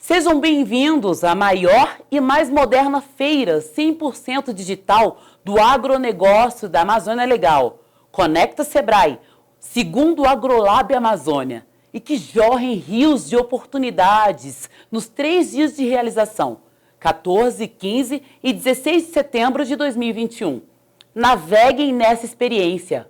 Sejam bem-vindos à maior e mais moderna feira 100% digital do agronegócio da Amazônia Legal. Conecta Sebrae, segundo o Agrolab Amazônia, e que jorrem rios de oportunidades nos 3 dias de realização, 14, 15 e 16 de setembro de 2021. Naveguem nessa experiência.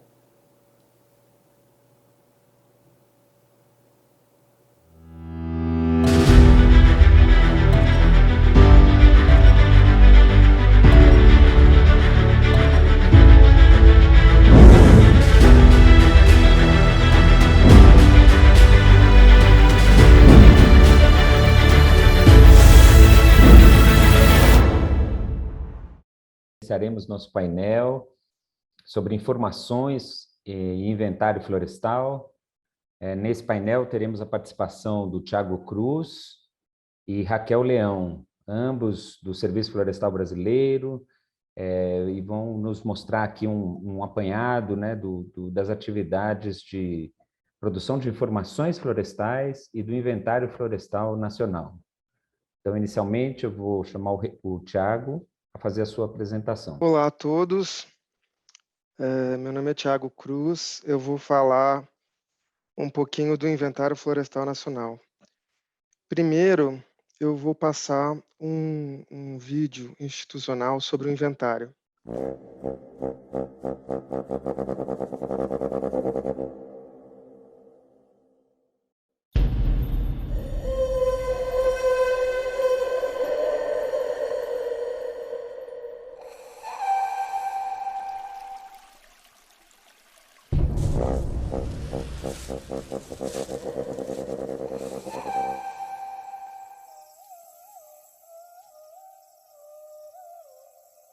Iniciaremos nosso painel sobre informações e inventário florestal. Nesse painel teremos a participação do Thiago Cruz e Raquel Leão, ambos do Serviço Florestal Brasileiro, e vão nos mostrar aqui um apanhado, né, das atividades de produção de informações florestais e do inventário florestal nacional. Então, inicialmente, eu vou chamar o Thiago a fazer a sua apresentação. Olá a todos, meu nome é Thiago Cruz, eu vou falar um pouquinho do Inventário Florestal Nacional. Primeiro, eu vou passar um vídeo institucional sobre o inventário.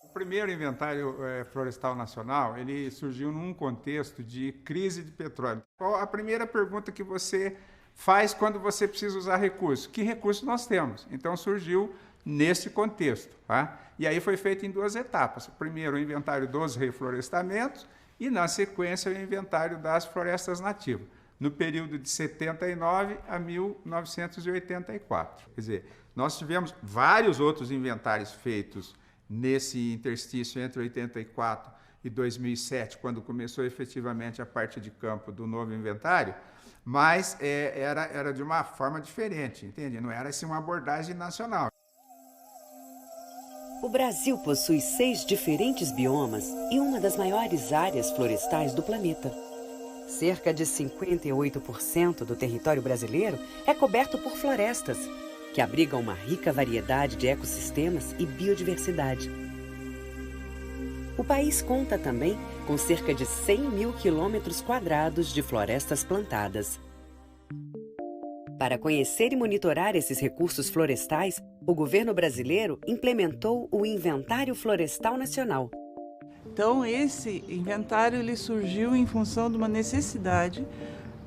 O primeiro inventário florestal nacional, ele surgiu num contexto de crise de petróleo. Qual a primeira pergunta que você faz quando você precisa usar recursos? Que recursos nós temos? Então surgiu nesse contexto, tá? E aí foi feito em 2 etapas. Primeiro o inventário dos reflorestamentos e na sequência o inventário das florestas nativas, no período de 79 a 1984. Quer dizer, nós tivemos vários outros inventários feitos nesse interstício entre 84 e 2007, quando começou efetivamente a parte de campo do novo inventário, mas era de uma forma diferente, entende? Não era assim uma abordagem nacional. O Brasil possui 6 diferentes biomas e uma das maiores áreas florestais do planeta. Cerca de 58% do território brasileiro é coberto por florestas, que abrigam uma rica variedade de ecossistemas e biodiversidade. O país conta também com cerca de 100 mil quilômetros quadrados de florestas plantadas. Para conhecer e monitorar esses recursos florestais, o governo brasileiro implementou o Inventário Florestal Nacional. Então, esse inventário ele surgiu em função de uma necessidade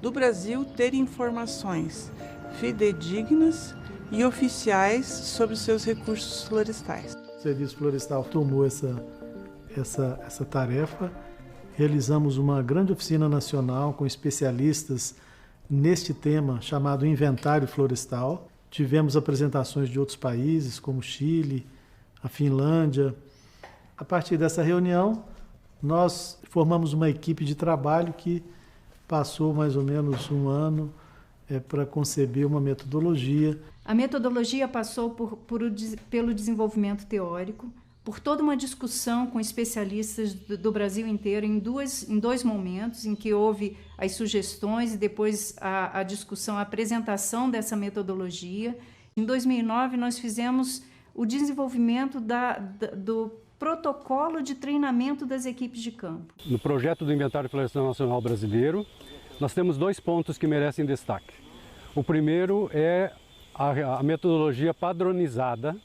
do Brasil ter informações fidedignas e oficiais sobre os seus recursos florestais. O Serviço Florestal tomou essa tarefa. Realizamos uma grande oficina nacional com especialistas neste tema chamado Inventário Florestal. Tivemos apresentações de outros países, como Chile, a Finlândia. A partir dessa reunião, nós formamos uma equipe de trabalho que passou mais ou menos um ano para conceber uma metodologia. A metodologia passou pelo desenvolvimento teórico, por toda uma discussão com especialistas do Brasil inteiro, em dois momentos, em que houve as sugestões e depois a discussão, a apresentação dessa metodologia. Em 2009, nós fizemos o desenvolvimento do protocolo de treinamento das equipes de campo. No projeto do Inventário Florestal Nacional Brasileiro, nós temos 2 pontos que merecem destaque. O primeiro é a metodologia padronizada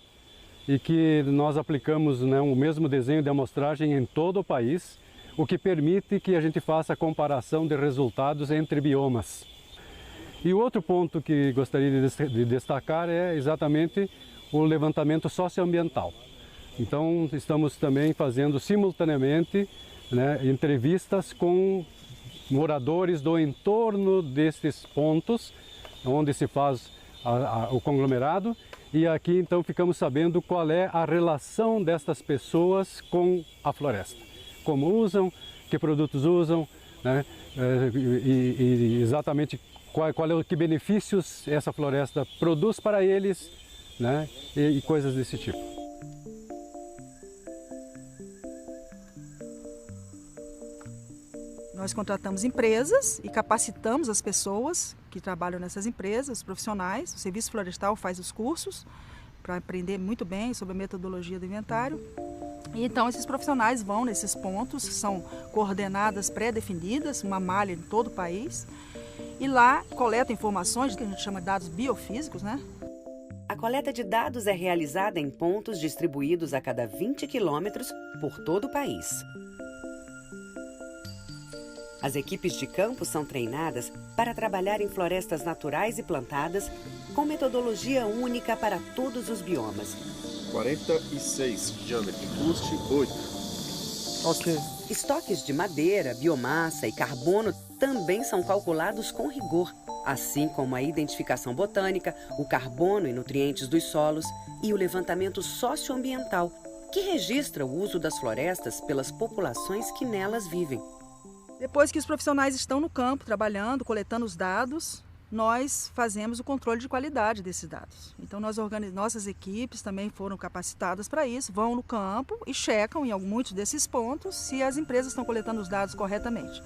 e que nós aplicamos, né, o mesmo desenho de amostragem em todo o país, o que permite que a gente faça a comparação de resultados entre biomas. E o outro ponto que gostaria de destacar é exatamente o levantamento socioambiental. Então, estamos também fazendo simultaneamente, né, entrevistas com moradores do entorno desses pontos, onde se faz o conglomerado, e aqui então ficamos sabendo qual é a relação destas pessoas com a floresta. Como usam, que produtos usam, né? E exatamente que benefícios essa floresta produz para eles, né? E coisas desse tipo. Nós contratamos empresas e capacitamos as pessoas que trabalham nessas empresas, os profissionais. O Serviço Florestal faz os cursos para aprender muito bem sobre a metodologia do inventário. E então esses profissionais vão nesses pontos, são coordenadas pré-definidas, uma malha em todo o país, e lá coletam informações que a gente chama de dados biofísicos, né? A coleta de dados é realizada em pontos distribuídos a cada 20 quilômetros por todo o país. As equipes de campo são treinadas para trabalhar em florestas naturais e plantadas com metodologia única para todos os biomas. 46, diâmetro, custe 8. Ok. Estoques de madeira, biomassa e carbono também são calculados com rigor, assim como a identificação botânica, o carbono e nutrientes dos solos e o levantamento socioambiental, que registra o uso das florestas pelas populações que nelas vivem. Depois que os profissionais estão no campo trabalhando, coletando os dados, nós fazemos o controle de qualidade desses dados. Então nossas equipes também foram capacitadas para isso, vão no campo e checam em muitos desses pontos se as empresas estão coletando os dados corretamente.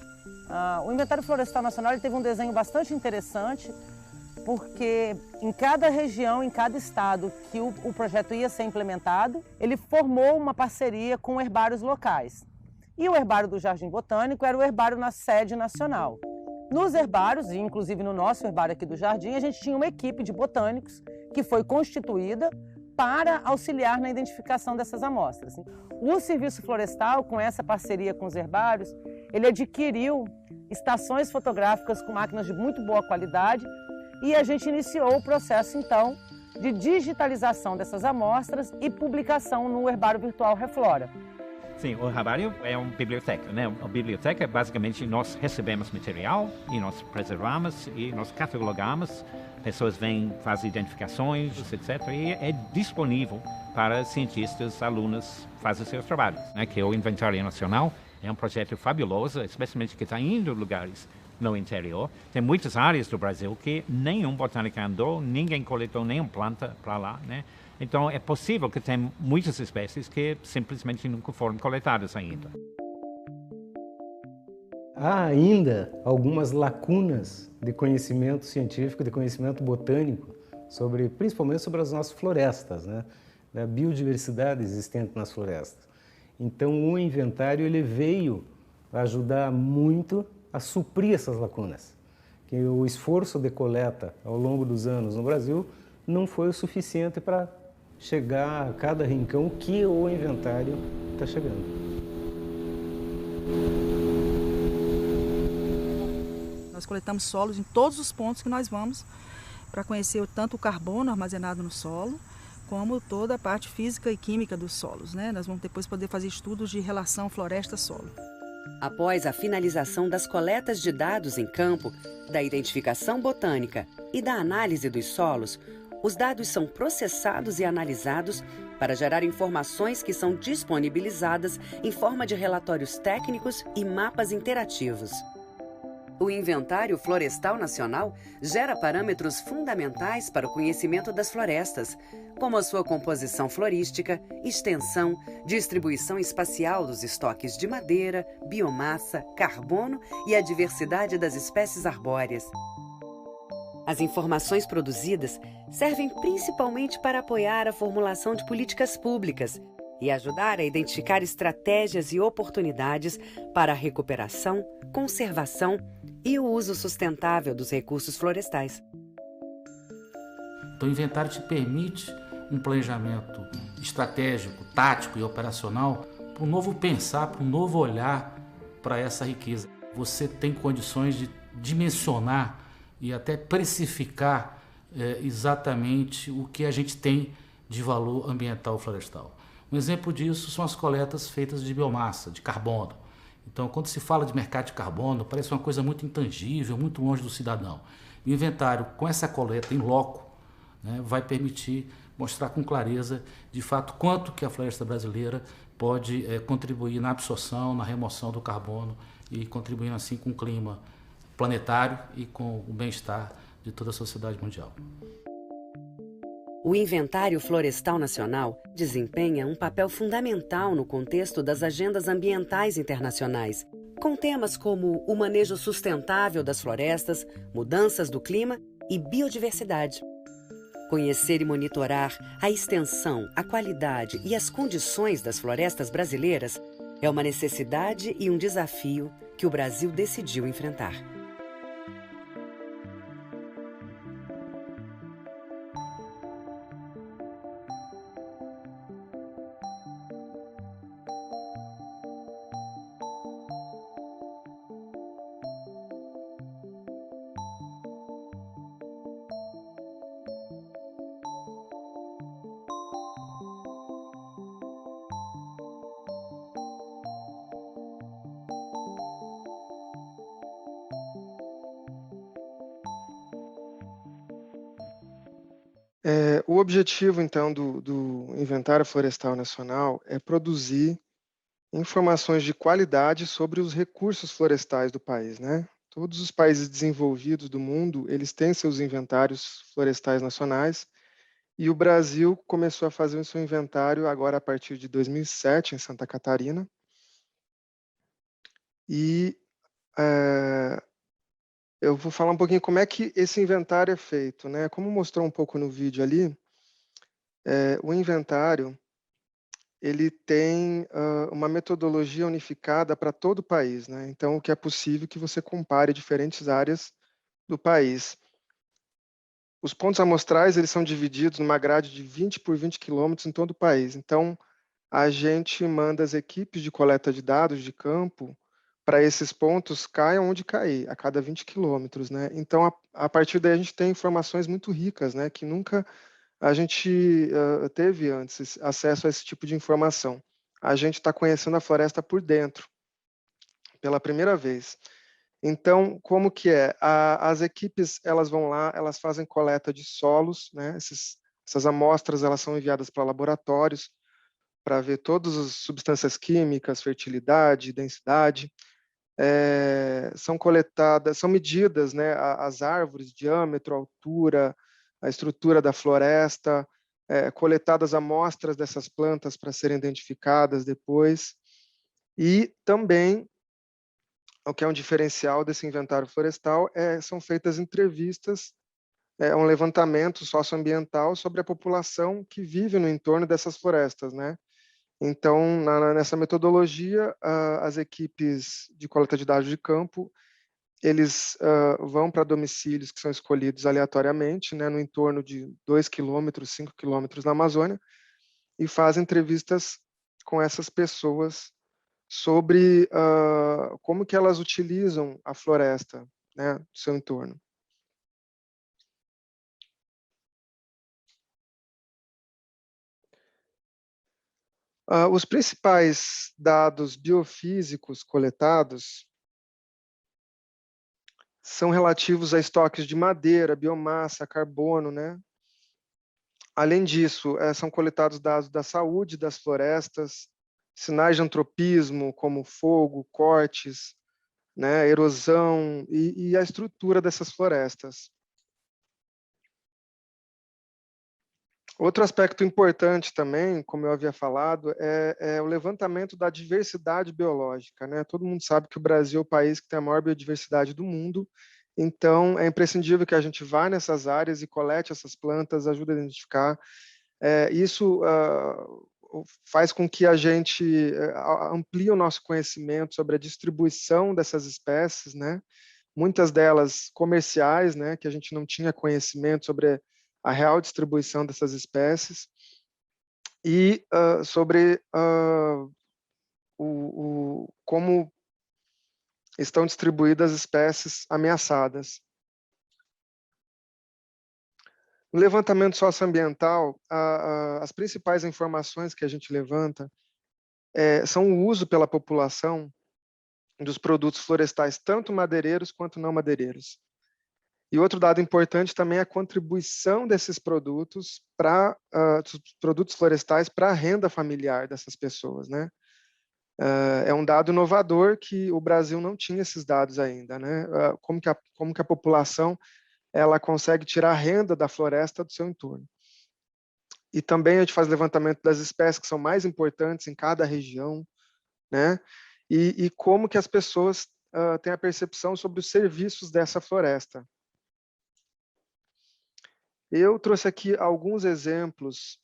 O Inventário Florestal Nacional ele teve um desenho bastante interessante, porque em cada região, em cada estado que o projeto ia ser implementado, ele formou uma parceria com herbários locais. E o herbário do Jardim Botânico era o herbário na sede nacional. Nos herbários, e inclusive no nosso herbário aqui do Jardim, a gente tinha uma equipe de botânicos que foi constituída para auxiliar na identificação dessas amostras. O Serviço Florestal, com essa parceria com os herbários, ele adquiriu estações fotográficas com máquinas de muito boa qualidade e a gente iniciou o processo, então, de digitalização dessas amostras e publicação no herbário virtual Reflora. Sim, o herbário é uma biblioteca, né? A biblioteca, basicamente, nós recebemos material e nós preservamos e nós catalogamos. Pessoas vêm, fazem identificações, etc. E é disponível para cientistas, alunos, fazer seus trabalhos, né? Que o Inventário Nacional é um projeto fabuloso, especialmente que está indo em lugares no interior. Tem muitas áreas do Brasil que nenhum botânico andou, ninguém coletou nenhuma planta para lá, né? Então, é possível que tem muitas espécies que simplesmente nunca foram coletadas ainda. Há ainda algumas lacunas de conhecimento científico, de conhecimento botânico, principalmente sobre as nossas florestas, né? Da biodiversidade existente nas florestas. Então, o inventário ele veio ajudar muito a suprir essas lacunas. Que o esforço de coleta ao longo dos anos no Brasil não foi o suficiente para chegar a cada rincão que o inventário está chegando. Nós coletamos solos em todos os pontos que nós vamos para conhecer tanto o carbono armazenado no solo, como toda a parte física e química dos solos, né? Nós vamos depois poder fazer estudos de relação floresta-solo. Após a finalização das coletas de dados em campo, da identificação botânica e da análise dos solos, os dados são processados e analisados para gerar informações que são disponibilizadas em forma de relatórios técnicos e mapas interativos. O Inventário Florestal Nacional gera parâmetros fundamentais para o conhecimento das florestas, como a sua composição florística, extensão, distribuição espacial dos estoques de madeira, biomassa, carbono e a diversidade das espécies arbóreas. As informações produzidas servem principalmente para apoiar a formulação de políticas públicas e ajudar a identificar estratégias e oportunidades para a recuperação, conservação e o uso sustentável dos recursos florestais. Então, o inventário te permite um planejamento estratégico, tático e operacional para um novo pensar, para um novo olhar para essa riqueza. Você tem condições de dimensionar e até precificar exatamente o que a gente tem de valor ambiental florestal. Um exemplo disso são as coletas feitas de biomassa, de carbono. Então, quando se fala de mercado de carbono, parece uma coisa muito intangível, muito longe do cidadão. O inventário, com essa coleta em loco, né, vai permitir mostrar com clareza, de fato, quanto que a floresta brasileira pode contribuir na absorção, na remoção do carbono e contribuindo assim com o clima planetário e com o bem-estar de toda a sociedade mundial. O Inventário Florestal Nacional desempenha um papel fundamental no contexto das agendas ambientais internacionais, com temas como o manejo sustentável das florestas, mudanças do clima e biodiversidade. Conhecer e monitorar a extensão, a qualidade e as condições das florestas brasileiras é uma necessidade e um desafio que o Brasil decidiu enfrentar. O objetivo, então, do Inventário Florestal Nacional é produzir informações de qualidade sobre os recursos florestais do país, né? Todos os países desenvolvidos do mundo, eles têm seus inventários florestais nacionais, e o Brasil começou a fazer o seu inventário agora a partir de 2007, em Santa Catarina. E eu vou falar um pouquinho como é que esse inventário é feito, né? Como mostrou um pouco no vídeo ali, o inventário ele tem uma metodologia unificada para todo o país, né? Então, o que é possível que você compare diferentes áreas do país. Os pontos amostrais eles são divididos numa grade de 20 por 20 quilômetros em todo o país. Então, a gente manda as equipes de coleta de dados de campo para esses pontos caiam onde cair, a cada 20 quilômetros, né? Então, a partir daí a gente tem informações muito ricas, né? Que nunca a gente teve antes acesso a esse tipo de informação. A gente está conhecendo a floresta por dentro, pela primeira vez. Então, como que é? As equipes, elas vão lá, elas fazem coleta de solos, né? Essas amostras, elas são enviadas para laboratórios, para ver todas as substâncias químicas, fertilidade, densidade. São coletadas, são medidas, né, as árvores, diâmetro, altura, a estrutura da floresta, coletadas amostras dessas plantas para serem identificadas depois. E também, o que é um diferencial desse inventário florestal, são feitas entrevistas, um levantamento socioambiental sobre a população que vive no entorno dessas florestas, né? Então, nessa metodologia, as equipes de coleta de dados de campo, eles vão para domicílios que são escolhidos aleatoriamente, né, no entorno de 2 quilômetros, 5 quilômetros na Amazônia, e fazem entrevistas com essas pessoas sobre como que elas utilizam a floresta, né, do seu entorno. Os principais dados biofísicos coletados são relativos a estoques de madeira, biomassa, carbono, né? Além disso, são coletados dados da saúde das florestas, sinais de antropismo, como fogo, cortes, né, erosão e a estrutura dessas florestas. Outro aspecto importante também, como eu havia falado, é o levantamento da diversidade biológica, né? Todo mundo sabe que o Brasil é o país que tem a maior biodiversidade do mundo, então é imprescindível que a gente vá nessas áreas e colete essas plantas, ajude a identificar. Isso faz com que a gente amplie o nosso conhecimento sobre a distribuição dessas espécies, né? Muitas delas comerciais, né? Que a gente não tinha conhecimento sobre a real distribuição dessas espécies, e sobre como estão distribuídas as espécies ameaçadas. No levantamento socioambiental, as principais informações que a gente levanta são o uso pela população dos produtos florestais, tanto madeireiros quanto não madeireiros. E outro dado importante também é a contribuição desses produtos dos produtos florestais para a renda familiar dessas pessoas, né? É um dado inovador que o Brasil não tinha esses dados ainda, né? Como que a população ela consegue tirar a renda da floresta do seu entorno. E também a gente faz levantamento das espécies que são mais importantes em cada região, né? E como que as pessoas têm a percepção sobre os serviços dessa floresta. Eu trouxe aqui alguns exemplos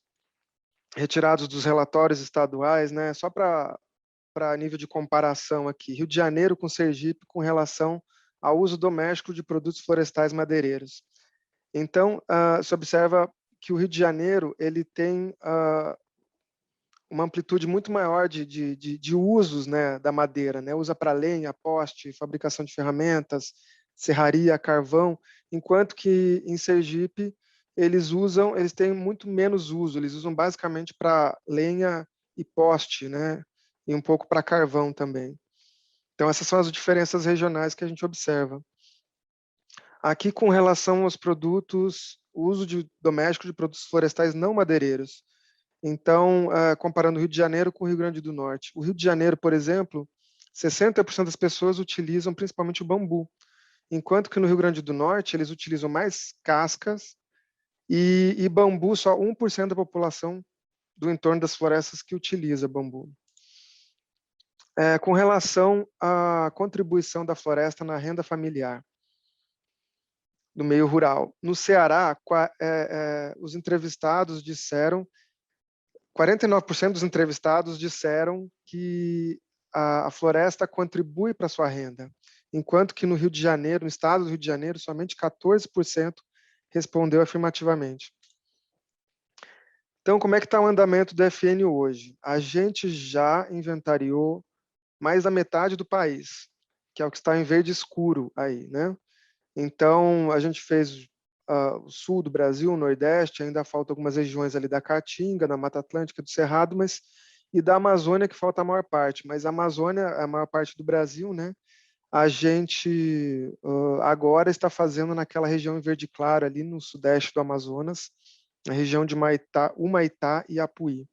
retirados dos relatórios estaduais, né? Só para nível de comparação aqui. Rio de Janeiro com Sergipe com relação ao uso doméstico de produtos florestais madeireiros. Então, se observa que o Rio de Janeiro ele tem uma amplitude muito maior de usos, né, da madeira, né? Usa para lenha, poste, fabricação de ferramentas, serraria, carvão, enquanto que em Sergipe eles têm muito menos uso, eles usam basicamente para lenha e poste, né? E um pouco para carvão também. Então essas são as diferenças regionais que a gente observa. Aqui com relação aos produtos, o uso doméstico de produtos florestais não madeireiros. Então, comparando o Rio de Janeiro com o Rio Grande do Norte. O Rio de Janeiro, por exemplo, 60% das pessoas utilizam principalmente o bambu, enquanto que no Rio Grande do Norte eles utilizam mais cascas e bambu, só 1% da população do entorno das florestas que utiliza bambu. Com relação à contribuição da floresta na renda familiar do meio rural. No Ceará, os entrevistados disseram 49% dos entrevistados disseram que a floresta contribui para a sua renda, enquanto que no Rio de Janeiro, no estado do Rio de Janeiro, somente 14% respondeu afirmativamente. Então, como é que está o andamento do FN hoje? A gente já inventariou mais da metade do país, que é o que está em verde escuro aí, né? Então, a gente fez o sul do Brasil, o Nordeste, ainda falta algumas regiões ali da Caatinga, da Mata Atlântica, do Cerrado, e da Amazônia que falta a maior parte. Mas a Amazônia é a maior parte do Brasil, né? A gente agora está fazendo naquela região em verde claro, ali no sudeste do Amazonas, na região de Humaitá e Apuí.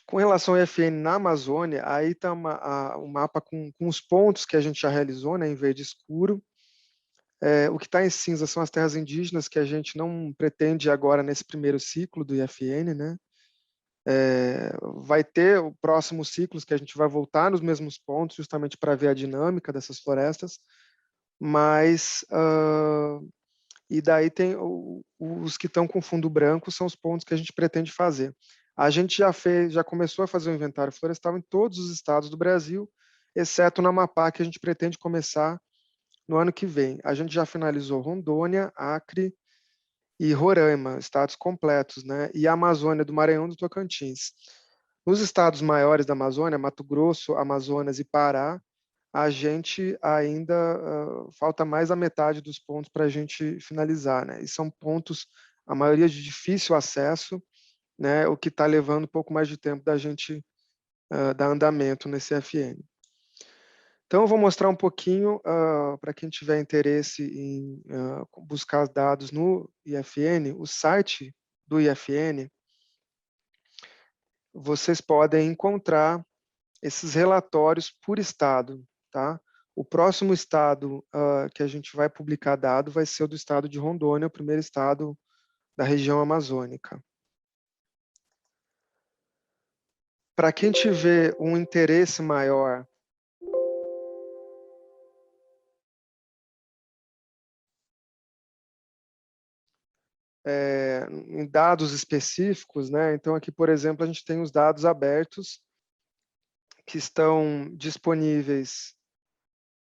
Com relação ao FN na Amazônia, aí está um mapa com os pontos que a gente já realizou, né, em verde escuro. O que está em cinza são as terras indígenas, que a gente não pretende agora nesse primeiro ciclo do IFN, né? Vai ter o próximo ciclo que a gente vai voltar nos mesmos pontos, justamente para ver a dinâmica dessas florestas, mas e daí tem os que estão com fundo branco, são os pontos que a gente pretende fazer. A gente já começou a fazer o inventário florestal em todos os estados do Brasil, exceto no Amapá, que a gente pretende começar no ano que vem. A gente já finalizou Rondônia, Acre e Roraima, estados completos, né? E a Amazônia do Maranhão e do Tocantins. Nos estados maiores da Amazônia, Mato Grosso, Amazonas e Pará, a gente ainda falta mais a metade dos pontos para a gente finalizar, né? E são pontos, a maioria de difícil acesso, né, o que está levando um pouco mais de tempo da gente dar andamento nesse FN. Então, eu vou mostrar um pouquinho, para quem tiver interesse em buscar dados no IFN, o site do IFN, vocês podem encontrar esses relatórios por estado, tá? O próximo estado que a gente vai publicar dado vai ser o do estado de Rondônia, o primeiro estado da região amazônica. Para quem tiver um interesse maior em dados específicos, né? Então aqui, por exemplo, a gente tem os dados abertos que estão disponíveis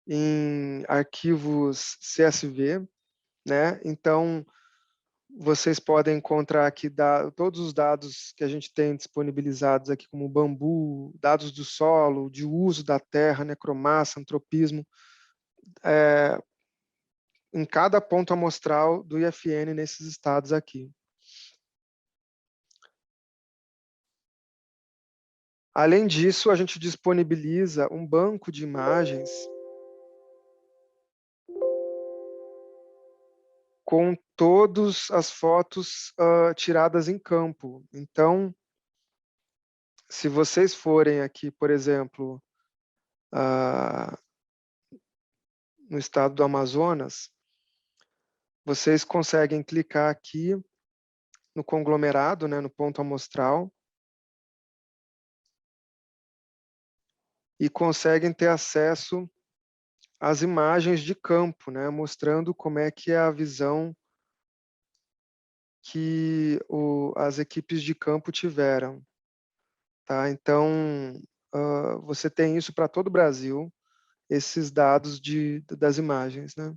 em arquivos CSV, né? Então vocês podem encontrar aqui todos os dados que a gente tem disponibilizados aqui, como bambu, dados do solo, de uso da terra, necromassa, antropismo, em cada ponto amostral do IFN nesses estados aqui. Além disso, a gente disponibiliza um banco de imagens com todas as fotos tiradas em campo. Então, se vocês forem aqui, por exemplo, no estado do Amazonas, vocês conseguem clicar aqui no conglomerado, né, no ponto amostral, e conseguem ter acesso às imagens de campo, né, mostrando como é que é a visão que as equipes de campo tiveram. Tá? Então, você tem isso para todo o Brasil, esses dados das imagens. Né?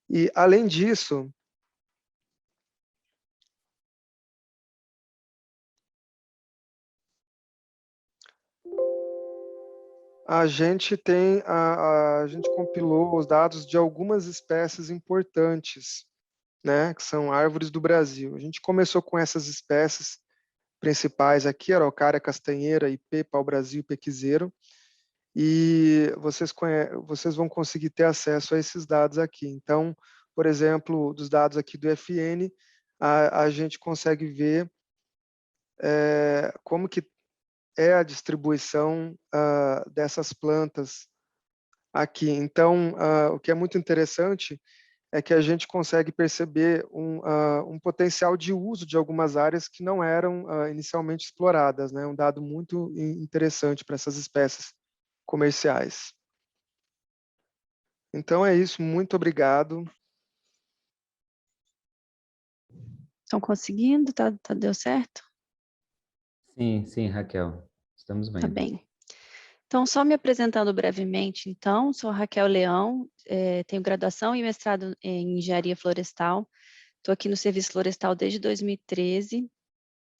E, além disso, a gente a gente compilou os dados de algumas espécies importantes, né, que são árvores do Brasil. A gente começou com essas espécies principais aqui, araucária castanheira, ipê, pau-brasil, pequizeiro, e vocês vão conseguir ter acesso a esses dados aqui. Então, por exemplo, dos dados aqui do FN, a gente consegue ver como que é a distribuição dessas plantas aqui. Então, o que é muito interessante é que a gente consegue perceber um potencial de uso de algumas áreas que não eram inicialmente exploradas, né? Um dado muito interessante para essas espécies comerciais. Então é isso, muito obrigado. Estão conseguindo? Deu certo? Sim, Raquel, estamos bem. Tá bem. Então, só me apresentando brevemente, então, sou Raquel Leão, tenho graduação e mestrado em Engenharia Florestal, estou aqui no Serviço Florestal desde 2013,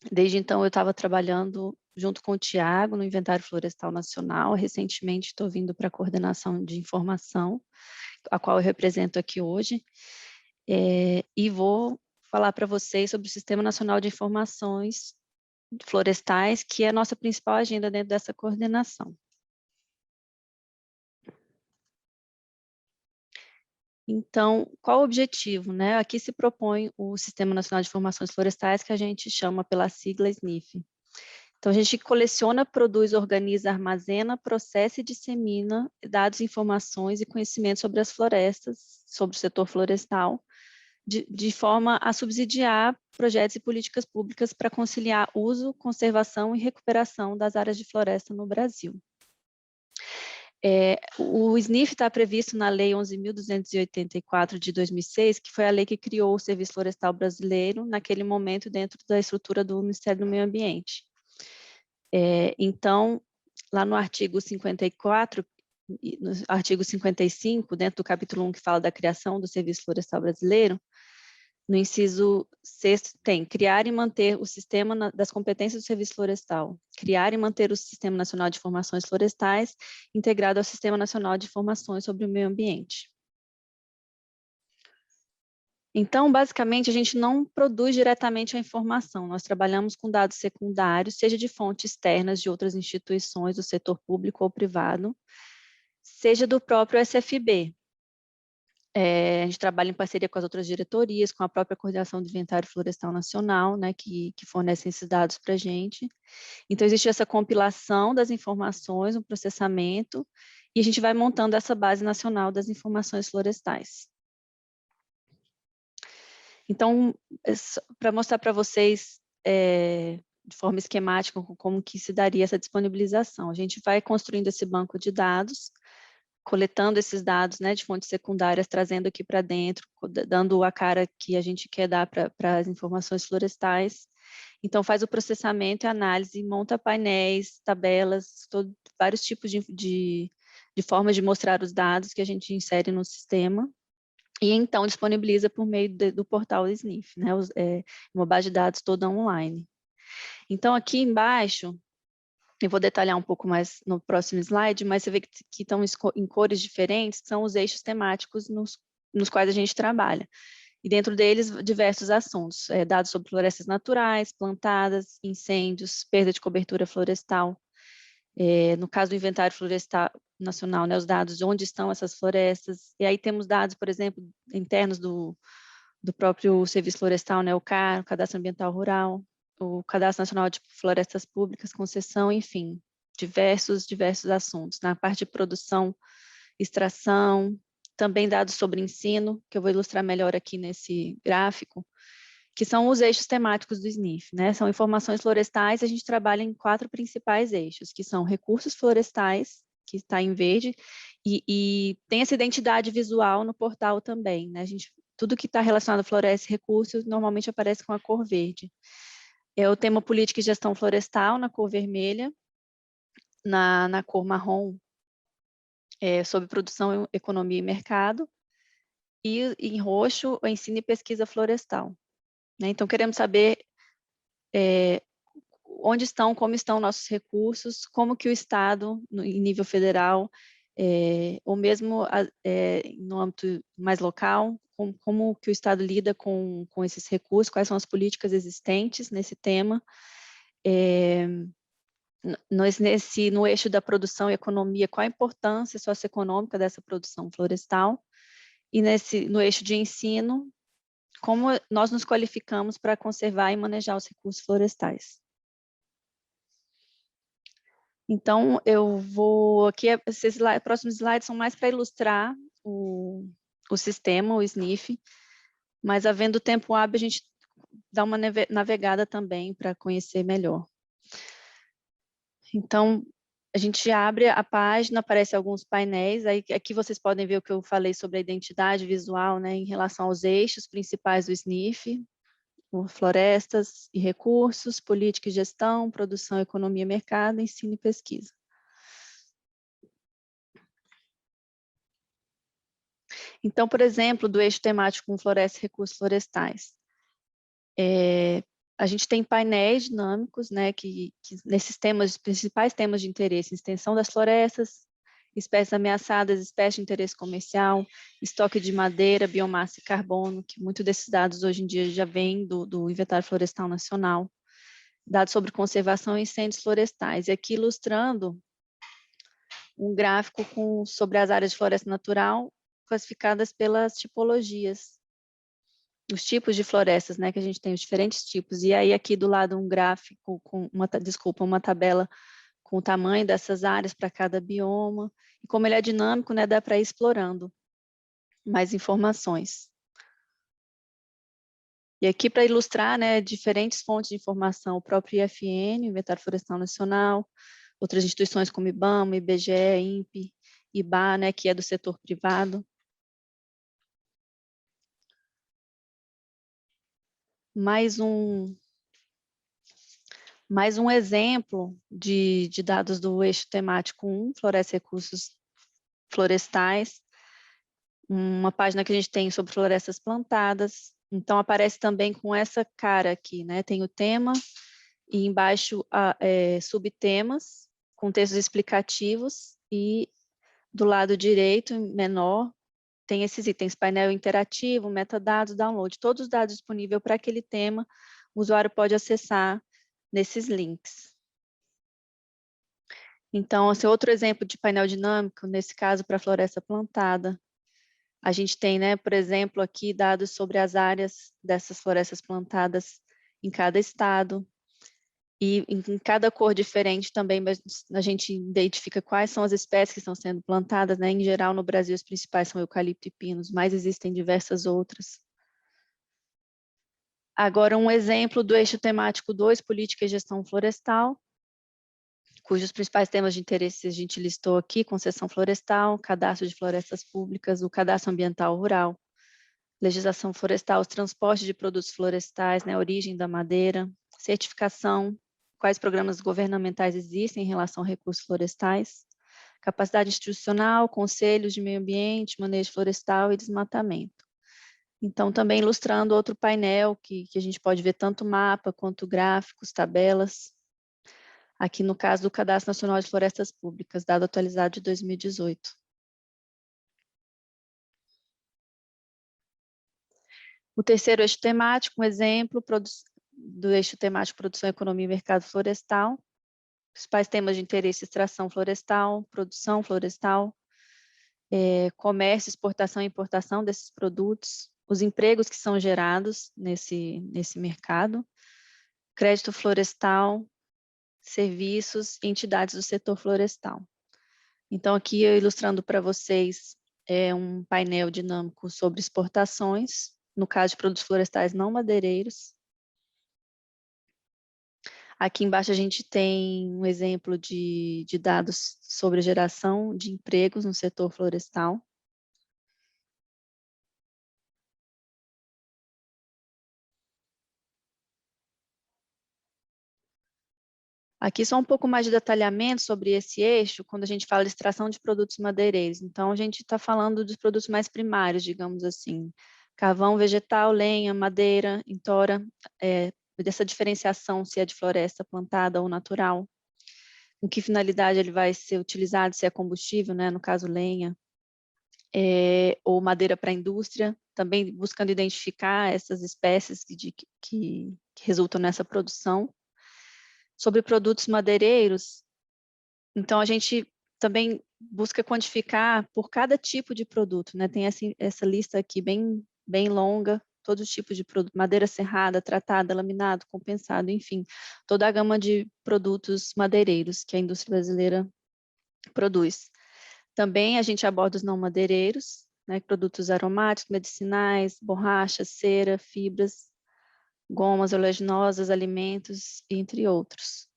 desde então eu estava trabalhando junto com o Tiago no Inventário Florestal Nacional, recentemente estou vindo para a Coordenação de Informação, a qual eu represento aqui hoje, e vou falar para vocês sobre o Sistema Nacional de Informações Florestais, que é a nossa principal agenda dentro dessa coordenação. Então, qual o objetivo? Né? Aqui se propõe o Sistema Nacional de Informações Florestais, que a gente chama pela sigla SNIF. Então, a gente coleciona, produz, organiza, armazena, processa e dissemina dados, informações e conhecimentos sobre as florestas, sobre o setor florestal, de forma a subsidiar projetos e políticas públicas para conciliar uso, conservação e recuperação das áreas de floresta no Brasil. O SNIF está previsto na Lei 11.284 de 2006, que foi a lei que criou o Serviço Florestal Brasileiro, naquele momento dentro da estrutura do Ministério do Meio Ambiente. Então, lá no artigo 54, no artigo 55, dentro do capítulo 1, que fala da criação do Serviço Florestal Brasileiro, no inciso 6 tem criar e manter o sistema das competências do Serviço Florestal, criar e manter o Sistema Nacional de Informações Florestais, integrado ao Sistema Nacional de Informações sobre o Meio Ambiente. Então, basicamente, a gente não produz diretamente a informação, nós trabalhamos com dados secundários, seja de fontes externas de outras instituições do setor público ou privado, seja do próprio SFB. A gente trabalha em parceria com as outras diretorias, com a própria Coordenação do Inventário Florestal Nacional, né, que fornecem esses dados para a gente. Então, existe essa compilação das informações, um processamento, e a gente vai montando essa base nacional das informações florestais. Então, para mostrar para vocês de forma esquemática como que se daria essa disponibilização, a gente vai construindo esse banco de dados, coletando esses dados, né, de fontes secundárias, trazendo aqui para dentro, dando a cara que a gente quer dar para as informações florestais. Então, faz o processamento e análise, monta painéis, tabelas, vários tipos de formas de mostrar os dados que a gente insere no sistema, e então disponibiliza por meio do portal SNIF, né, uma base de dados toda online. Então, aqui embaixo, eu vou detalhar um pouco mais no próximo slide, mas você vê que estão em cores diferentes, são os eixos temáticos nos quais a gente trabalha. e dentro deles diversos assuntos, dados sobre florestas naturais, plantadas, incêndios, perda de cobertura florestal. No caso do inventário florestal nacional, né, os dados de onde estão essas florestas, e aí temos dados, por exemplo, internos do próprio Serviço Florestal, né, o CAR, o Cadastro Ambiental Rural, o Cadastro Nacional de Florestas Públicas, concessão, enfim, diversos assuntos. Na parte de produção, extração, também dados sobre ensino, que eu vou ilustrar melhor aqui nesse gráfico, que são os eixos temáticos do SNIF, né? São informações florestais, a gente trabalha em 4 principais eixos, que são recursos florestais, que está em verde, e tem essa identidade visual no portal também, né? Tudo que está relacionado a floresta e recursos normalmente aparece com a cor verde. O tema política e gestão florestal na cor vermelha, na cor marrom, sobre produção, economia e mercado, e em roxo, o ensino e pesquisa florestal. Né? Então, queremos saber onde estão, como estão nossos recursos, como que o Estado, em nível federal, ou mesmo no âmbito mais local, como que o Estado lida com esses recursos, quais são as políticas existentes nesse tema. No eixo da produção e economia, qual a importância socioeconômica dessa produção florestal, e no eixo de ensino, como nós nos qualificamos para conservar e manejar os recursos florestais. Então, eu vou aqui, esses próximos slides são mais para ilustrar o sistema, o SNIF, mas havendo tempo hábil, a gente dá uma navegada também para conhecer melhor. Então, a gente abre a página, aparecem alguns painéis, aí aqui vocês podem ver o que eu falei sobre a identidade visual, né, em relação aos eixos principais do SNIF, florestas e recursos, política e gestão, produção, economia, mercado, ensino e pesquisa. Então, por exemplo, do eixo temático com florestas e recursos florestais, a gente tem painéis dinâmicos, né, que nesses temas, principais temas de interesse, extensão das florestas, espécies ameaçadas, espécies de interesse comercial, estoque de madeira, biomassa e carbono, que muitos desses dados hoje em dia já vêm do Inventário Florestal Nacional, dados sobre conservação e incêndios florestais, e aqui ilustrando um gráfico sobre as áreas de floresta natural classificadas pelas tipologias, os tipos de florestas, né, que a gente tem, os diferentes tipos, e aí aqui do lado um gráfico com uma tabela com o tamanho dessas áreas para cada bioma, e como ele é dinâmico, né, dá para ir explorando mais informações. E aqui para ilustrar, né, diferentes fontes de informação, o próprio IFN, Inventário Florestal Nacional, outras instituições como IBAMA, IBGE, INPE, IBA, né, que é do setor privado. Mais um exemplo de dados do eixo temático 1, Floresta e Recursos Florestais, uma página que a gente tem sobre florestas plantadas, então aparece também com essa cara aqui, né? Tem o tema e embaixo subtemas com textos explicativos e do lado direito, menor, tem esses itens, painel interativo, metadados, download, todos os dados disponíveis para aquele tema, o usuário pode acessar nesses links. Então, esse é outro exemplo de painel dinâmico, nesse caso para floresta plantada. A gente tem, né, por exemplo, aqui dados sobre as áreas dessas florestas plantadas em cada estado, e em cada cor diferente também a gente identifica quais são as espécies que estão sendo plantadas, né? Em geral, no Brasil, as principais são eucalipto e pinos, mas existem diversas outras. Agora, um exemplo do eixo temático 2, Política e Gestão Florestal, cujos principais temas de interesse a gente listou aqui: concessão florestal, cadastro de florestas públicas, o cadastro ambiental rural, legislação florestal, os transportes de produtos florestais, né? Origem da madeira, certificação, quais programas governamentais existem em relação a recursos florestais, capacidade institucional, conselhos de meio ambiente, manejo florestal e desmatamento. Então, também ilustrando outro painel que a gente pode ver tanto mapa quanto gráficos, tabelas. Aqui no caso do Cadastro Nacional de Florestas Públicas, dado atualizado de 2018. O terceiro eixo temático, um exemplo do eixo temático Produção, Economia e Mercado Florestal. Principais temas de interesse: extração florestal, produção florestal, comércio, exportação e importação desses produtos, os empregos que são gerados nesse mercado, crédito florestal, serviços e entidades do setor florestal. Então, aqui eu ilustrando para vocês um painel dinâmico sobre exportações, no caso de produtos florestais não madeireiros. Aqui embaixo a gente tem um exemplo de dados sobre a geração de empregos no setor florestal. Aqui só um pouco mais de detalhamento sobre esse eixo, quando a gente fala de extração de produtos madeireiros. Então, a gente está falando dos produtos mais primários, digamos assim. Carvão vegetal, lenha, madeira, entora, dessa diferenciação se é de floresta plantada ou natural. Com que finalidade ele vai ser utilizado, se é combustível, né, no caso lenha, ou madeira para a indústria, também buscando identificar essas espécies que resultam nessa produção. Sobre produtos madeireiros, então a gente também busca quantificar por cada tipo de produto, né? Tem essa lista aqui bem longa, todos os tipos de produto, madeira serrada, tratada, laminado, compensado, enfim, toda a gama de produtos madeireiros que a indústria brasileira produz. Também a gente aborda os não madeireiros, né? Produtos aromáticos, medicinais, borracha, cera, fibras, gomas oleaginosas, alimentos, entre outros.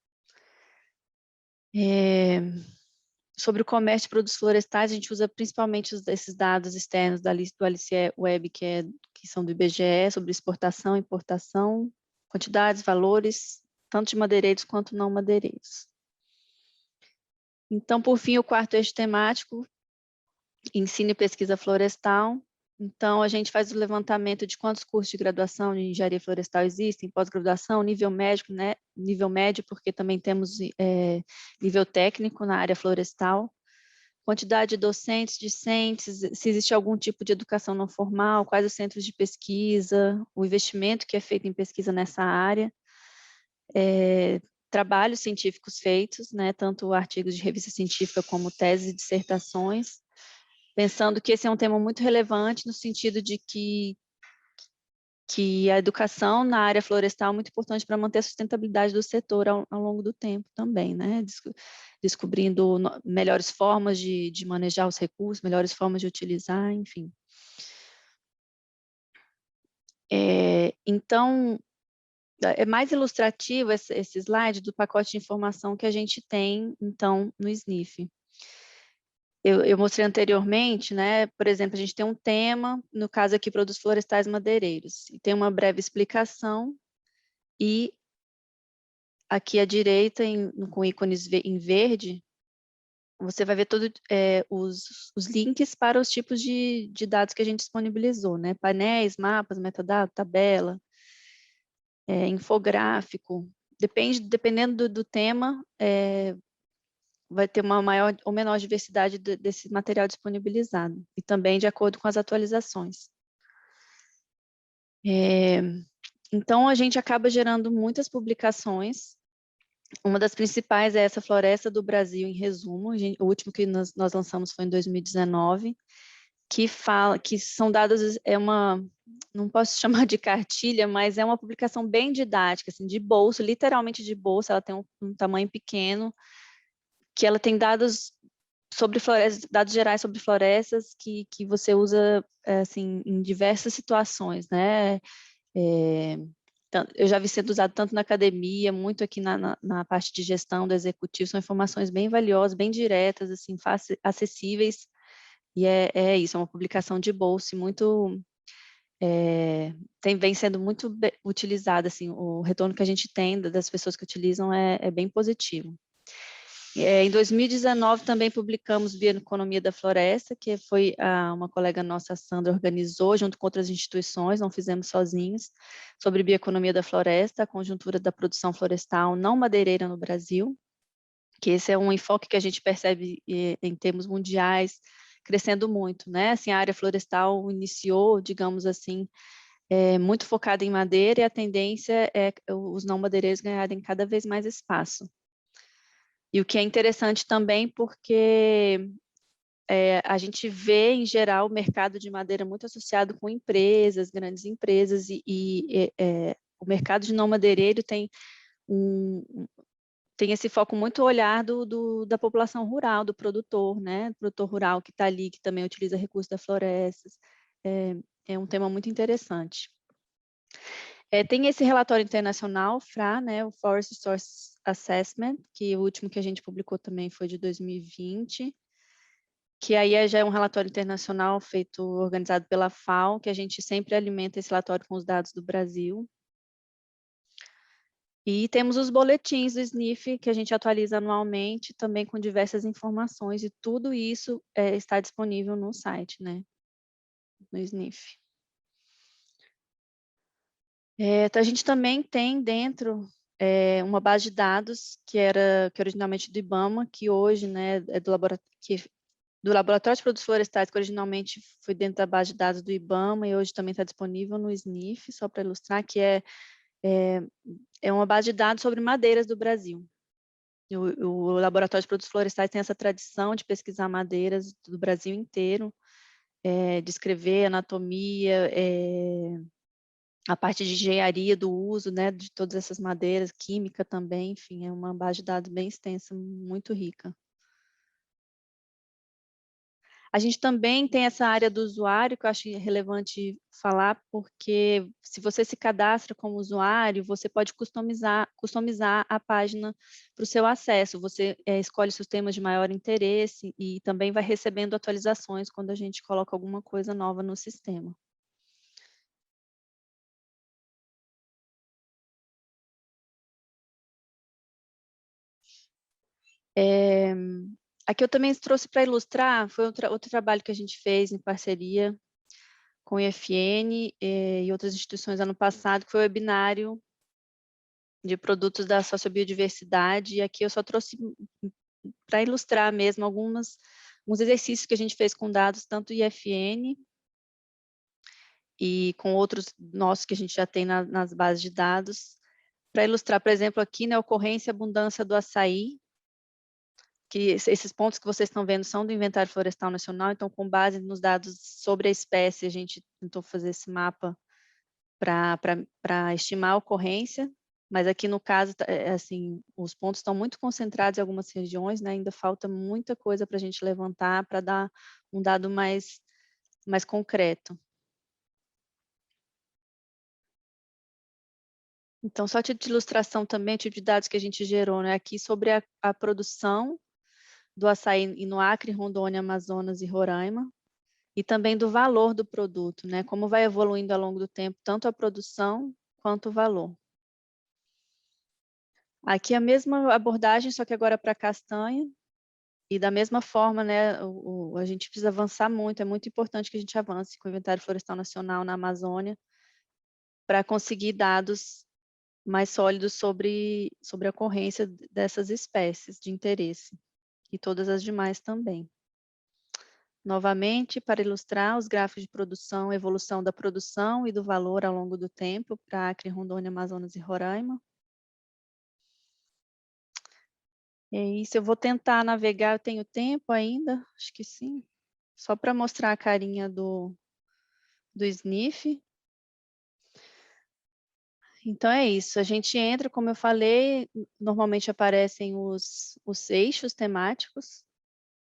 Sobre o comércio de produtos florestais, a gente usa principalmente esses dados externos do Alice Web, que são do IBGE, sobre exportação, importação, quantidades, valores, tanto de madeireiros quanto não madeireiros. Então, por fim, o quarto eixo temático, ensino e pesquisa florestal. Então, a gente faz o levantamento de quantos cursos de graduação de engenharia florestal existem, pós-graduação, nível médico, né? Nível médio, porque também temos nível técnico na área florestal, quantidade de docentes, discentes, se existe algum tipo de educação não formal, quais os centros de pesquisa, o investimento que é feito em pesquisa nessa área, trabalhos científicos feitos, né? Tanto artigos de revista científica como teses e dissertações, pensando que esse é um tema muito relevante no sentido de que a educação na área florestal é muito importante para manter a sustentabilidade do setor ao longo do tempo também, né? Descobrindo melhores formas de manejar os recursos, melhores formas de utilizar, enfim. Então, é mais ilustrativo esse slide do pacote de informação que a gente tem, então, no SNIF. Eu mostrei anteriormente, né? Por exemplo, a gente tem um tema, no caso aqui, produtos florestais madeireiros, e tem uma breve explicação, e aqui à direita, com ícones em verde, você vai ver todos os links para os tipos de dados que a gente disponibilizou, né? Painéis, mapas, metadados, tabela, infográfico, dependendo do tema, vai ter uma maior ou menor diversidade desse material disponibilizado, e também de acordo com as atualizações. Então, a gente acaba gerando muitas publicações. Uma das principais é essa Floresta do Brasil em Resumo, o último que nós lançamos foi em 2019, que são dados, não posso chamar de cartilha, mas é uma publicação bem didática, assim, de bolso, literalmente de bolso, ela tem um tamanho pequeno, que ela tem dados sobre florestas, dados gerais sobre florestas que você usa assim, em diversas situações, né? Eu já vi sendo usado tanto na academia, muito aqui na parte de gestão do executivo, são informações bem valiosas, bem diretas, assim, acessíveis, e é isso, é uma publicação de bolso, muito, vem sendo muito utilizada, assim, o retorno que a gente tem das pessoas que utilizam é bem positivo. Em 2019 também publicamos Bioeconomia da Floresta, que foi uma colega nossa, a Sandra, organizou junto com outras instituições, não fizemos sozinhos, sobre Bioeconomia da Floresta, a conjuntura da produção florestal não madeireira no Brasil, que esse é um enfoque que a gente percebe em termos mundiais, crescendo muito, né? Assim, a área florestal iniciou, digamos assim, é muito focada em madeira e a tendência é os não madeireiros ganharem cada vez mais espaço. E o que é interessante também porque a gente vê, em geral, o mercado de madeira muito associado com empresas, grandes empresas, e o mercado de não madeireiro tem esse foco muito olhar da população rural, do produtor, né? Do produtor rural que está ali, que também utiliza recursos das florestas. É um tema muito interessante. Tem esse relatório internacional, FRA, né? O Forest Resource Assessment, que o último que a gente publicou também foi de 2020, que aí já é um relatório internacional organizado pela FAO, que a gente sempre alimenta esse relatório com os dados do Brasil. E temos os boletins do SNIF, que a gente atualiza anualmente, também com diversas informações, e tudo isso está disponível no site, né? No SNIF. Então, a gente também tem dentro uma base de dados que era originalmente do IBAMA, que hoje, né, é do Laboratório de Produtos Florestais, que originalmente foi dentro da base de dados do IBAMA e hoje também está disponível no SNIF, só para ilustrar, que é uma base de dados sobre madeiras do Brasil. O Laboratório de Produtos Florestais tem essa tradição de pesquisar madeiras do Brasil inteiro, descrever anatomia, a parte de engenharia do uso, né, de todas essas madeiras, química também, enfim, é uma base de dados bem extensa, muito rica. A gente também tem essa área do usuário, que eu acho relevante falar, porque se você se cadastra como usuário, você pode customizar a página para o seu acesso. Você escolhe seus temas de maior interesse e também vai recebendo atualizações quando a gente coloca alguma coisa nova no sistema. Aqui eu também trouxe para ilustrar, foi outro trabalho que a gente fez em parceria com o IFN e outras instituições ano passado, que foi o webinário de produtos da sociobiodiversidade, e aqui eu só trouxe para ilustrar mesmo alguns exercícios que a gente fez com dados, tanto IFN e com outros nossos que a gente já tem nas bases de dados, para ilustrar, por exemplo, aqui na ocorrência e abundância do açaí, que esses pontos que vocês estão vendo são do Inventário Florestal Nacional, então, com base nos dados sobre a espécie, a gente tentou fazer esse mapa para estimar a ocorrência, mas aqui no caso, assim, os pontos estão muito concentrados em algumas regiões, né? Ainda falta muita coisa para a gente levantar, para dar um dado mais concreto. Então, só título de ilustração também, tipo de dados que a gente gerou, né? Aqui sobre a produção do açaí no Acre, Rondônia, Amazonas e Roraima, e também do valor do produto, né? Como vai evoluindo ao longo do tempo, tanto a produção quanto o valor. Aqui a mesma abordagem, só que agora para castanha, e da mesma forma, né, a gente precisa avançar muito, é muito importante que a gente avance com o Inventário Florestal Nacional na Amazônia, para conseguir dados mais sólidos sobre a ocorrência dessas espécies de interesse, e todas as demais também. Novamente, para ilustrar os gráficos de produção, evolução da produção e do valor ao longo do tempo para Acre, Rondônia, Amazonas e Roraima. É isso, eu vou tentar navegar, eu tenho tempo ainda? Acho que sim. Só para mostrar a carinha do SNIF. Então é isso, a gente entra, como eu falei, normalmente aparecem os eixos temáticos.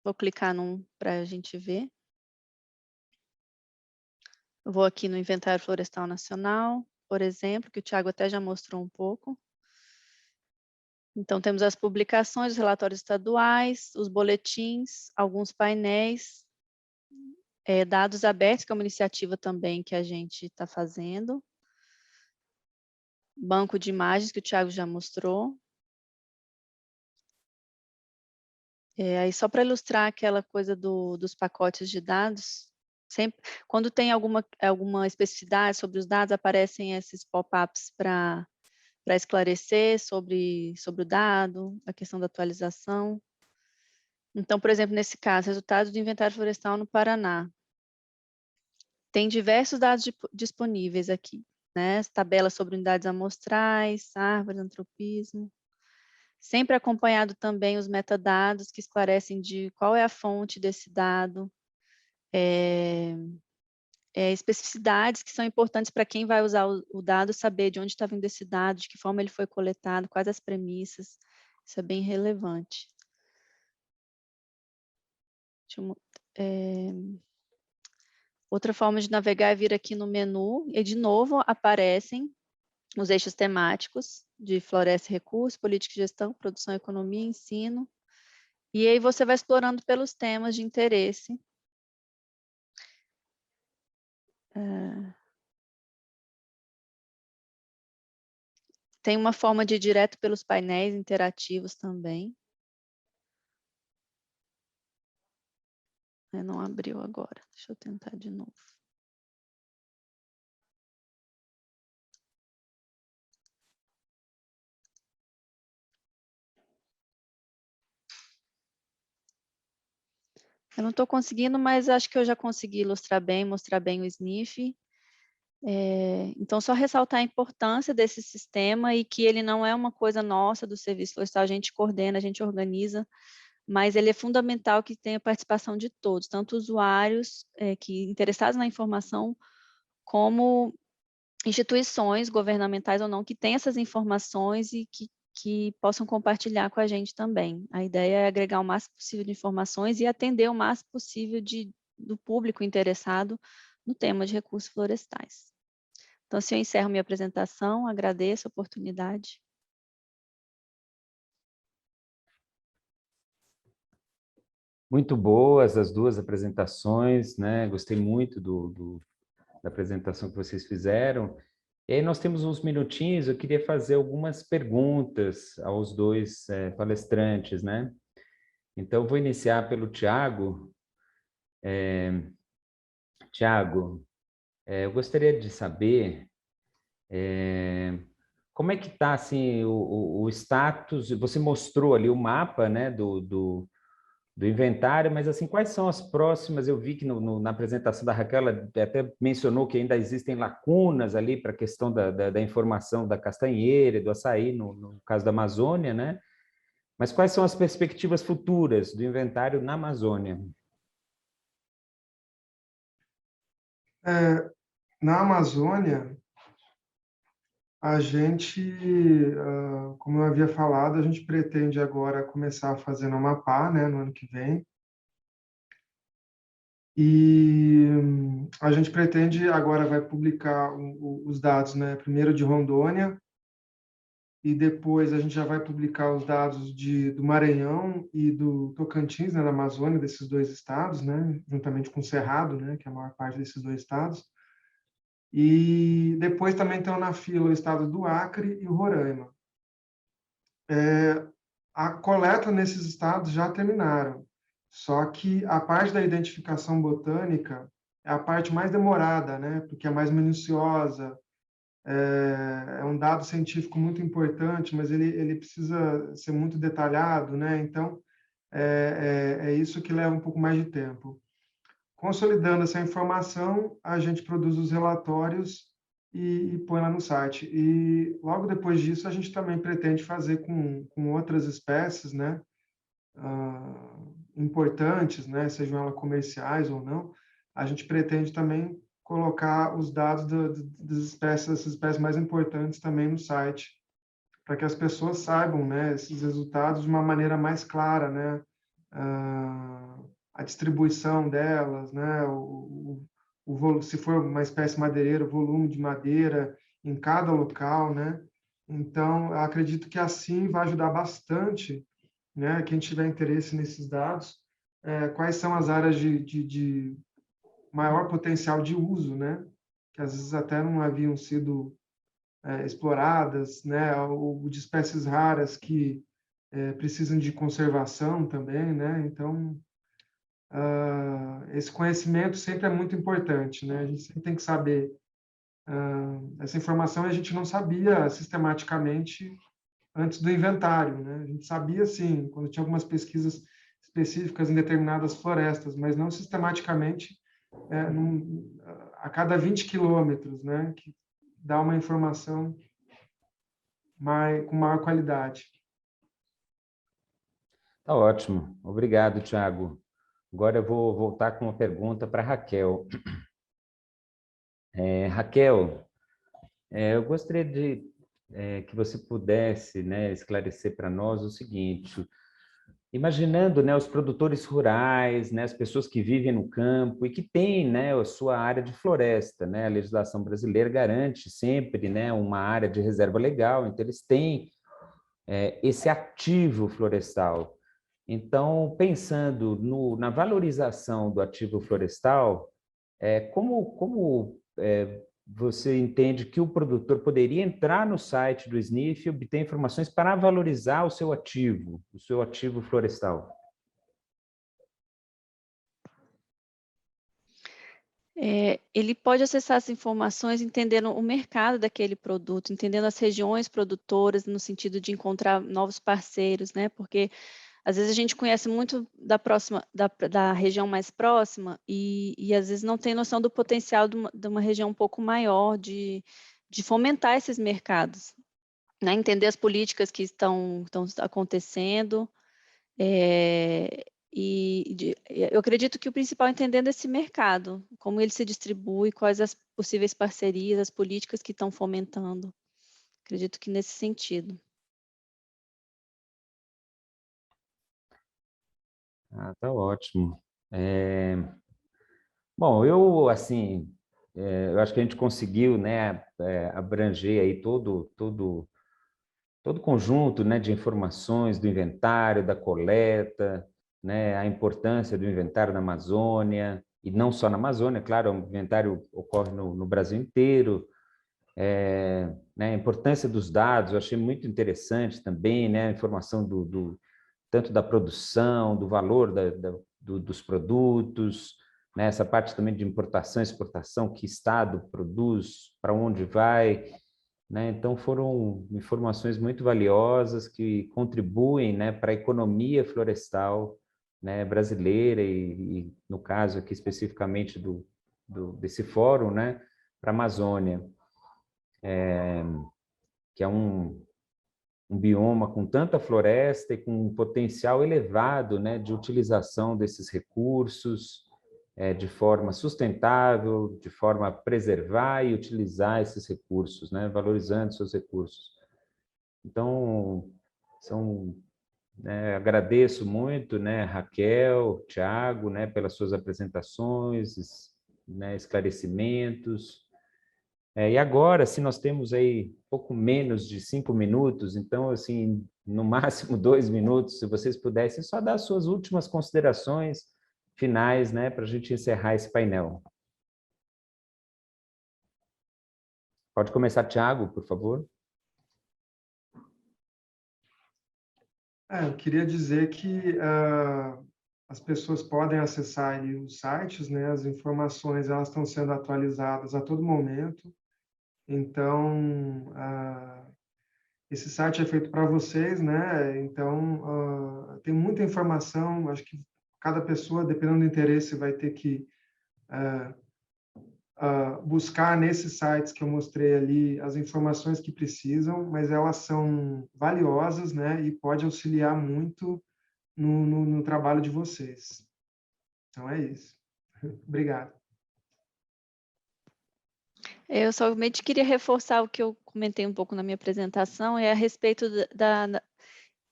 Vou clicar num para a gente ver. Eu vou aqui no Inventário Florestal Nacional, por exemplo, que o Thiago até já mostrou um pouco. Então, temos as publicações, os relatórios estaduais, os boletins, alguns painéis, dados abertos, que é uma iniciativa também que a gente está fazendo. Banco de imagens, que o Thiago já mostrou. Aí, só para ilustrar aquela coisa dos pacotes de dados, sempre, quando tem alguma especificidade sobre os dados, aparecem esses pop-ups para esclarecer sobre o dado, a questão da atualização. Então, por exemplo, nesse caso, resultados do inventário florestal no Paraná. Tem diversos dados disponíveis aqui, né? Tabelas sobre unidades amostrais, árvores, antropismo. Sempre acompanhado também os metadados que esclarecem de qual é a fonte desse dado, especificidades que são importantes para quem vai usar o dado, saber de onde está vindo esse dado, de que forma ele foi coletado, quais as premissas. Isso é bem relevante. Outra forma de navegar é vir aqui no menu e, de novo, aparecem os eixos temáticos de floresta e recursos, política e gestão, produção, economia, ensino. E aí você vai explorando pelos temas de interesse. Tem uma forma de ir direto pelos painéis interativos também. Não abriu agora. Deixa eu tentar de novo. Eu não estou conseguindo, mas acho que eu já consegui ilustrar bem, mostrar bem o SNF. Então, só ressaltar a importância desse sistema e que ele não é uma coisa nossa do Serviço Florestal, a gente coordena, a gente organiza, mas ele é fundamental que tenha participação de todos, tanto usuários que interessados na informação, como instituições governamentais ou não, que têm essas informações e que possam compartilhar com a gente também. A ideia é agregar o máximo possível de informações e atender o máximo possível do público interessado no tema de recursos florestais. Então, assim, eu encerro minha apresentação, agradeço a oportunidade. Muito boas as duas apresentações, né? Gostei muito da apresentação que vocês fizeram. E aí nós temos uns minutinhos, eu queria fazer algumas perguntas aos dois palestrantes, né? Então, eu vou iniciar pelo Tiago. Tiago, eu gostaria de saber como é que está assim, o status, você mostrou ali o mapa, né, do inventário, mas assim, quais são as próximas? Eu vi que na apresentação da Raquel, ela até mencionou que ainda existem lacunas ali para a questão da informação da castanheira, do açaí, no caso da Amazônia, né? Mas quais são as perspectivas futuras do inventário na Amazônia? Na Amazônia, a gente, como eu havia falado, a gente pretende agora começar a fazer no Amapá, né, no ano que vem. E a gente pretende, agora vai publicar os dados, né, primeiro de Rondônia, e depois a gente já vai publicar os dados do Maranhão e do Tocantins, né, da Amazônia, desses dois estados, né, juntamente com o Cerrado, né, que é a maior parte desses dois estados. E depois também estão na fila o estado do Acre e o Roraima. A coleta nesses estados já terminaram, só que a parte da identificação botânica é a parte mais demorada, né? Porque é mais minuciosa, é um dado científico muito importante, mas ele precisa ser muito detalhado, né? Então, é isso que leva um pouco mais de tempo. Consolidando essa informação, a gente produz os relatórios e põe lá no site. E logo depois disso, a gente também pretende fazer com outras espécies, né, importantes, né, sejam elas comerciais ou não, a gente pretende também colocar os dados dessas espécies mais importantes também no site, para que as pessoas saibam, né, esses resultados de uma maneira mais clara, né, a distribuição delas, né, se for uma espécie madeireira, o volume de madeira em cada local, né? Então, eu acredito que assim vai ajudar bastante, né, quem tiver interesse nesses dados, quais são as áreas de maior potencial de uso, né? Que às vezes até não haviam sido exploradas, né? Ou de espécies raras que precisam de conservação também, né? Então, esse conhecimento sempre é muito importante, né? A gente sempre tem que saber essa informação. A gente não sabia sistematicamente antes do inventário, né? A gente sabia, sim, quando tinha algumas pesquisas específicas em determinadas florestas, mas não sistematicamente a cada 20 quilômetros, né? Que dá uma informação com maior qualidade. Tá ótimo. Obrigado, Thiago. Agora eu vou voltar com uma pergunta para a Raquel. Raquel, eu gostaria de que você pudesse, né, esclarecer para nós o seguinte: imaginando, né, os produtores rurais, né, as pessoas que vivem no campo e que têm, né, a sua área de floresta, né, a legislação brasileira garante sempre, né, uma área de reserva legal, então eles têm esse ativo florestal. Então, pensando na valorização do ativo florestal, como você entende que o produtor poderia entrar no site do SNIF e obter informações para valorizar o seu ativo florestal? Ele pode acessar as informações entendendo o mercado daquele produto, entendendo as regiões produtoras, no sentido de encontrar novos parceiros, né? Porque às vezes a gente conhece muito da região mais próxima e às vezes não tem noção do potencial de uma região um pouco maior de fomentar esses mercados, né? Entender as políticas que estão acontecendo. Eu acredito que o principal é entendendo esse mercado, como ele se distribui, quais as possíveis parcerias, as políticas que estão fomentando. Acredito que nesse sentido. Tá ótimo. Bom, eu acho que a gente conseguiu, né, abranger aí todo o conjunto, né, de informações do inventário, da coleta, né, a importância do inventário na Amazônia, e não só na Amazônia, claro, o inventário ocorre no Brasil inteiro, né, a importância dos dados, eu achei muito interessante também, né, a informação tanto da produção, do valor dos produtos, né, essa parte também de importação e exportação, que estado produz, para onde vai, né? Então, foram informações muito valiosas que contribuem, né, para a economia florestal, né, brasileira e, no caso aqui especificamente desse fórum, né, para a Amazônia, que é um bioma com tanta floresta e com um potencial elevado, né, de utilização desses recursos, de forma sustentável, de forma a preservar e utilizar esses recursos, né, valorizando seus recursos. Então, agradeço muito, né, Raquel, Thiago, né, pelas suas apresentações, né, esclarecimentos. E agora, se nós temos aí pouco menos de 5 minutos, então, assim, no máximo 2 minutos, se vocês pudessem só dar suas últimas considerações finais, né, para a gente encerrar esse painel. Pode começar, Thiago, por favor. Eu queria dizer que as pessoas podem acessar ali os sites, né, as informações elas estão sendo atualizadas a todo momento, então esse site é feito para vocês, né, então tem muita informação, acho que cada pessoa, dependendo do interesse, vai ter que buscar nesses sites que eu mostrei ali as informações que precisam, mas elas são valiosas, né, e pode auxiliar muito no trabalho de vocês. Então é isso. Obrigado. Eu somente queria reforçar o que eu comentei um pouco na minha apresentação, a respeito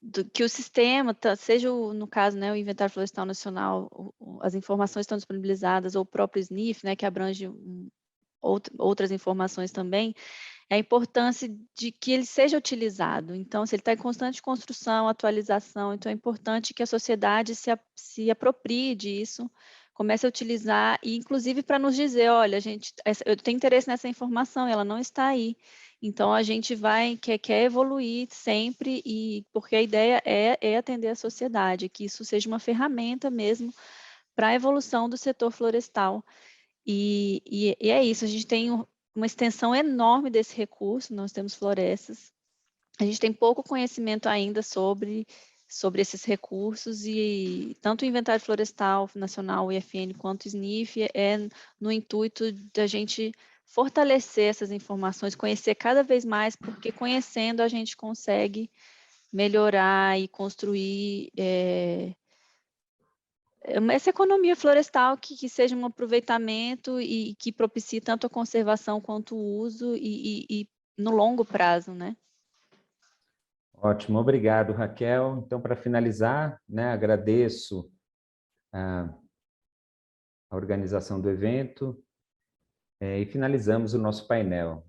do que o sistema, seja no caso, né, o Inventário Florestal Nacional, as informações estão disponibilizadas, ou o próprio SNIF, né, que abrange outras informações também, a importância de que ele seja utilizado. Então, se ele está em constante construção, atualização, então é importante que a sociedade se aproprie disso, comece a utilizar, e inclusive para nos dizer, olha, eu tenho interesse nessa informação, ela não está aí. Então, a gente quer evoluir sempre, porque a ideia é atender a sociedade, que isso seja uma ferramenta mesmo para a evolução do setor florestal. E é isso, a gente tem uma extensão enorme desse recurso, nós temos florestas, a gente tem pouco conhecimento ainda sobre sobre esses recursos, e tanto o Inventário Florestal Nacional, o IFN, quanto o SNIF, no intuito da gente fortalecer essas informações, conhecer cada vez mais, porque conhecendo a gente consegue melhorar e construir essa economia florestal que seja um aproveitamento e que propicie tanto a conservação quanto o uso e no longo prazo, né? Ótimo, obrigado, Raquel. Então, para finalizar, né, agradeço a organização do evento e finalizamos o nosso painel.